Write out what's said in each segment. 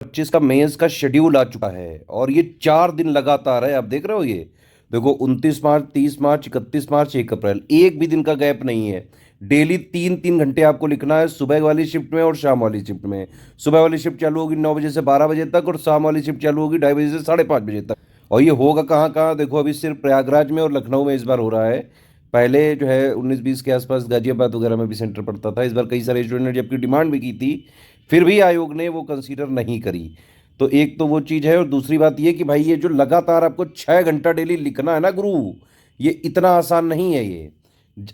25 का मेंस का शेड्यूल आ चुका है और ये 4 दिन लगातार है। आप देख रहे हो, ये देखो 29 मार्च, 30 मार्च, 31 मार्च, 1 अप्रैल, एक भी दिन का गैप नहीं है। डेली 3 3 घंटे आपको लिखना है, सुबह वाली शिफ्ट में और शाम वाली शिफ्ट में। सुबह वाली शिफ्ट चालू होगी 9 बजे से 12 बजे तक और शाम वाली शिफ्ट चालू होगी 2:30 बजे से 5:30 बजे तक। और ये होगा कहाँ कहाँ, देखो अभी सिर्फ प्रयागराज में और लखनऊ में इस बार हो रहा है। पहले जो है 19-20 के आसपास गाजियाबाद वगैरह में भी सेंटर पड़ता था। इस बार कई सारे स्टूडेंट ने जबकि डिमांड भी की थी, फिर भी आयोग ने वो कंसीडर नहीं करी। तो एक तो वो चीज़ है, और दूसरी बात ये कि भाई ये जो लगातार आपको 6 घंटा डेली लिखना है ना गुरु, ये इतना आसान नहीं है ये।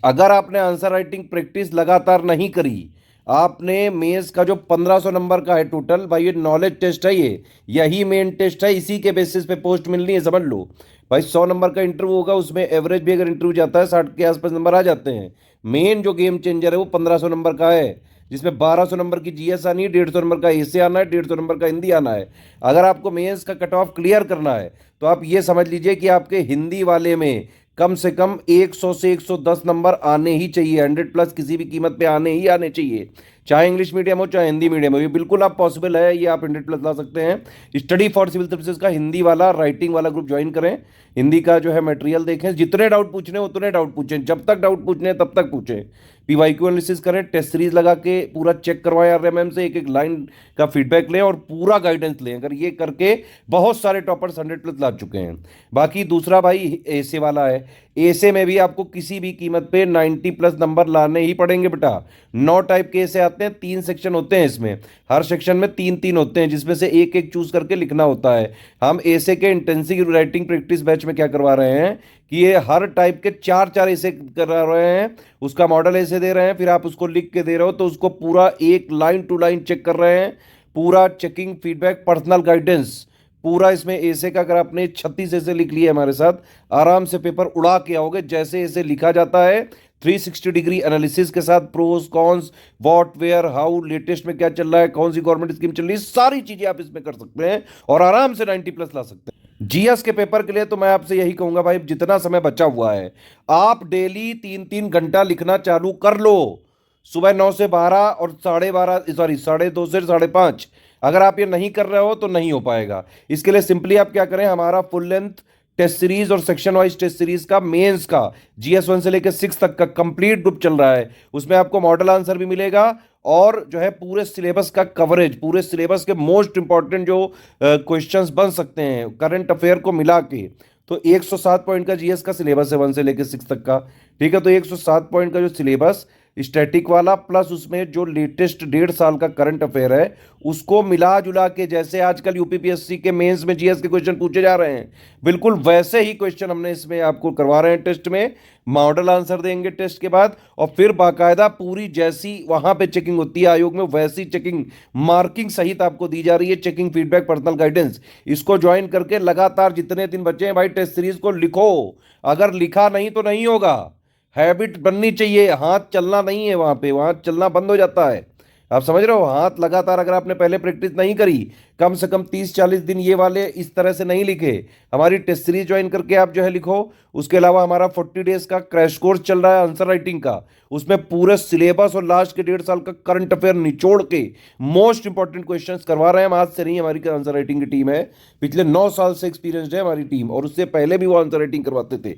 अगर आपने आंसर राइटिंग प्रैक्टिस लगातार नहीं करी, आपने मेंस का जो 1500 नंबर का है टोटल, भाई ये नॉलेज टेस्ट है, ये यही मेन टेस्ट है, इसी के बेसिस पे पोस्ट मिलनी है, समझ लो। भाई 100 नंबर का इंटरव्यू होगा, उसमें एवरेज भी अगर इंटरव्यू जाता है 60 के आसपास नंबर आ जाते हैं। मेन जो गेम चेंजर है वो 1500 नंबर का है, जिसमें 1200 नंबर की जीएस आनी है, 150 नंबर का एसे आना है, 150 नंबर का हिंदी आना है। अगर आपको मेंस का कट ऑफ क्लियर करना है तो आप ये समझ लीजिए कि आपके हिंदी वाले में कम से कम 100 से 110 नंबर आने ही चाहिए, 100+ किसी भी कीमत पे आने ही आने चाहिए, चाहे इंग्लिश मीडियम हो चाहे हिंदी मीडियम हो। ये बिल्कुल आप पॉसिबल है, ये आप 100+ ला सकते हैं। स्टडी फॉर सिविल सर्विसेज का हिंदी वाला राइटिंग वाला ग्रुप ज्वाइन करें, हिंदी का जो है मटेरियल देखें, जितने डाउट पूछने उतने डाउट पूछें, जब तक डाउट पूछने तब तक पूछें। पीवाईक्यू एनालिसिस करें, टेस्ट सीरीज लगा के पूरा चेक करवाएं आरएमएम से, एक एक लाइन का फीडबैक लें और पूरा गाइडेंस लें। अगर ये करके बहुत सारे टॉपर्स 100+ ला चुके हैं। बाकी दूसरा भाई ऐसे वाला है, ऐसे में भी आपको किसी भी कीमत पे 90+ नंबर लाने ही पड़ेंगे बेटा। 9 टाइप के ऐसे आते हैं, 3 सेक्शन होते हैं इसमें, हर सेक्शन में 3 3 होते हैं, जिसमें से एक एक चूज करके लिखना होता है। हम ऐसे के इंटेंसिव राइटिंग प्रैक्टिस बैच में क्या करवा रहे हैं कि ये हर टाइप के 4 4 ऐसे करा रहे हैं, उसका मॉडल ऐसे दे रहे हैं, फिर आप उसको लिख के दे रहे हो तो उसको पूरा एक लाइन टू लाइन चेक कर रहे हैं, पूरा चेकिंग फीडबैक पर्सनल गाइडेंस पूरा इसमें। ऐसे का अगर आपने 36 ऐसे लिख लिए हमारे साथ, आराम से पेपर उड़ा के आओगे। जैसे ऐसे लिखा जाता है 360 डिग्री एनालिसिस के साथ, pros cons, what where how, latest में क्या चल रहा है, कौन सी गवर्नमेंट स्कीम चल रही है, सारी चीजें आप इसमें कर सकते हैं और आराम से 90+ ला सकते हैं। जीएस के पेपर के लिए तो मैं आपसे यही कहूंगा भाई, जितना समय बचा हुआ है आप डेली 3 3 घंटा लिखना चालू कर लो। सुबह 9 से 12 और 12:30, सॉरी 2:30 से 5:30। अगर आप ये नहीं कर रहे हो तो नहीं हो पाएगा। इसके लिए सिंपली आप क्या करें, हमारा फुल लेंथ टेस्ट सीरीज और सेक्शन वाइज टेस्ट सीरीज का मेंस का GS1 से लेकर 6 तक का कंप्लीट ग्रुप चल रहा है। उसमें आपको मॉडल आंसर भी मिलेगा और जो है पूरे सिलेबस का कवरेज, पूरे सिलेबस के मोस्ट इंपॉर्टेंट जो क्वेश्चंस बन सकते हैं करंट अफेयर को मिला के। तो 107 पॉइंट का जीएस का सिलेबस है 1 से लेकर 6 तक का। ठीक है, तो 107 पॉइंट का जो सिलेबस स्टैटिक वाला प्लस उसमें जो लेटेस्ट 1.5 साल का करंट अफेयर है, उसको मिला जुला के, जैसे आजकल यूपीपीएससी के मेंस में जीएस के क्वेश्चन पूछे जा रहे हैं, बिल्कुल वैसे ही क्वेश्चन हमने इसमें आपको करवा रहे हैं। टेस्ट में मॉडल आंसर देंगे टेस्ट के बाद, और फिर बाकायदा पूरी जैसी वहां पे चेकिंग होती है आयोग में, वैसी चेकिंग मार्किंग सहित आपको दी जा रही है, चेकिंग फीडबैक पर्सनल गाइडेंस। इसको ज्वाइन करके लगातार जितने दिन बचे हैं भाई टेस्ट सीरीज को लिखो। अगर लिखा नहीं तो नहीं होगा, हैबिट बननी चाहिए, हाथ चलना नहीं है वहां पे, वहां चलना बंद हो जाता है। आप समझ रहे हो, हाथ लगातार अगर आपने पहले प्रैक्टिस नहीं करी, कम से कम 30 40 दिन ये वाले इस तरह से नहीं लिखे, हमारी टेस्ट सीरीज ज्वाइन करके आप जो है लिखो। उसके अलावा हमारा 40 डेज का क्रैश कोर्स चल रहा है आंसर राइटिंग का, उसमें पूरे सिलेबस और लास्ट के 1.5 साल का करंट अफेयर निचोड़ के मोस्ट इंपॉर्टेंट क्वेश्चंस करवा रहे हैं हम। आज से नहीं, हमारी आंसर राइटिंग की टीम है, पिछले 9 साल से एक्सपीरियंस्ड है हमारी टीम, और उससे पहले भी वो आंसर राइटिंग करवाते थे।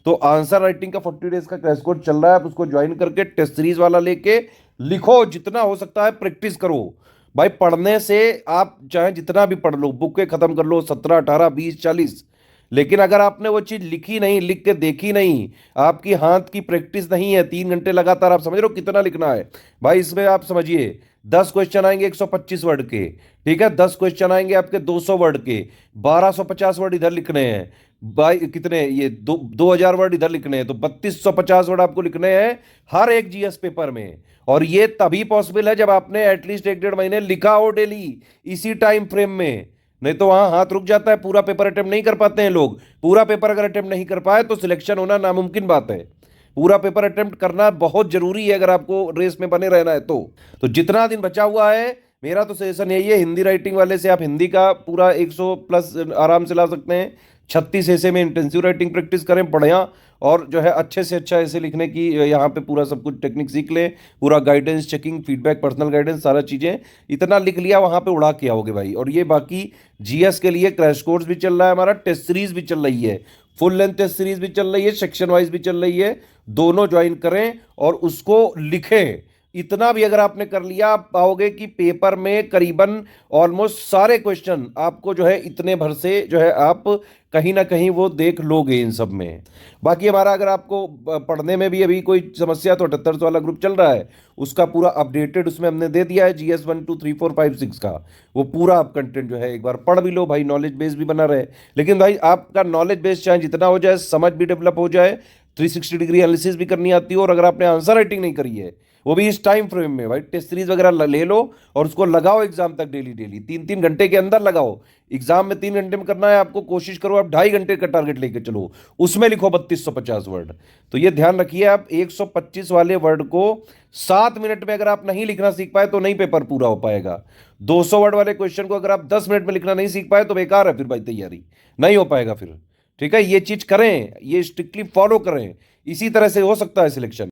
तो आंसर राइटिंग का 40 डेज का क्रैश कोर्स चल रहा है, आप उसको ज्वाइन करके टेस्ट सीरीज वाला लेके लिखो, जितना हो सकता है प्रैक्टिस करो। भाई पढ़ने से आप चाहे जितना भी पढ़ लो, बुक के खत्म कर लो 17 18 20 40, लेकिन अगर आपने वो चीज लिखी नहीं, लिख के देखी नहीं, आपकी हाथ की प्रैक्टिस नहीं है 3 घंटे लगातार, आप समझ रहे हो कितना लिखना है भाई। इसमें आप समझिए 10 क्वेश्चन आएंगे 125 वर्ड के, ठीक है, 10 क्वेश्चन आएंगे आपके 200 वर्ड के, 1250 वर्ड इधर लिखने हैं भाई, कितने ये 2000 वर्ड इधर लिखने हैं, तो 3250 वर्ड आपको लिखने हैं हर एक जीएस पेपर में। और ये तभी पॉसिबल है जब आपने एटलीस्ट 1 1.5 महीने लिखा हो डेली इसी टाइम फ्रेम में, नहीं तो वहां हाथ रुक जाता है, पूरा पेपर अटेम्प्ट नहीं कर पाते हैं लोग। पूरा पेपर अगर अटेम्प्ट नहीं कर पाए तो सिलेक्शन होना नामुमकिन बात है। पूरा पेपर अटेम्प्ट करना बहुत जरूरी है अगर आपको रेस में बने रहना है तो जितना दिन बचा हुआ है, मेरा तो सजेशन यही है, हिंदी राइटिंग वाले से आप हिंदी का पूरा 100+ आराम से ला सकते हैं। 36 ऐसे में इंटेंसिव राइटिंग प्रैक्टिस करें बढ़िया, और जो है अच्छे से अच्छा ऐसे लिखने की यहाँ पे पूरा सब कुछ टेक्निक सीख लें, पूरा guidance, checking, feedback, personal guidance, सारा चीज़ें इतना लिख लिया वहाँ पे उड़ा के आओगे भाई। और ये बाकी जीएस के लिए क्रैश कोर्स भी चल रहा है, हमारा टेस्ट सीरीज भी चल रही है, फुल लेंथ टेस्ट सीरीज भी चल रही है, सेक्शन वाइज भी चल रही है। दोनों ज्वाइन करें और उसको लिखें। इतना भी अगर आपने कर लिया, आप पाओगे कि पेपर में करीबन ऑलमोस्ट सारे क्वेश्चन आपको जो है इतने भर से जो है आप कहीं ना कहीं वो देख लोगे इन सब में। बाकी हमारा अगर आपको पढ़ने में भी अभी कोई समस्या, तो 78 वाला ग्रुप चल रहा है, उसका पूरा अपडेटेड उसमें हमने दे दिया है, जीएस 1 2 3 4 5 6 का वो पूरा आप कंटेंट जो है एक बार पढ़ भी लो भाई, नॉलेज बेस भी बना रहे। लेकिन भाई आपका नॉलेज बेस चाहे जितना हो जाए, समझ भी डेवलप हो जाए, 360 डिग्री एनालिसिस भी करनी आती हो, और अगर आपने आंसर राइटिंग नहीं करी है वो भी इस टाइम फ्रेम में भाई, टेस्ट सीरीज वगैरह ले लो और उसको लगाओ एग्जाम तक, डेली डेली 3 3 घंटे के अंदर लगाओ। एग्जाम में 3 घंटे में करना है आपको, कोशिश करो आप 2.5 घंटे का टारगेट लेके चलो, उसमें लिखो 3250 वर्ड। तो ये ध्यान रखिए, आप 125 वाले वर्ड को 7 मिनट में अगर आप नहीं लिखना सीख पाए तो नहीं पेपर पूरा हो पाएगा। 200 वर्ड वाले क्वेश्चन को अगर आप 10 मिनट में लिखना नहीं सीख पाए तो बेकार है फिर भाई, तैयारी नहीं हो पाएगा फिर। ठीक है, ये चीज करें, ये स्ट्रिक्टली फॉलो करें, इसी तरह से हो सकता है सिलेक्शन।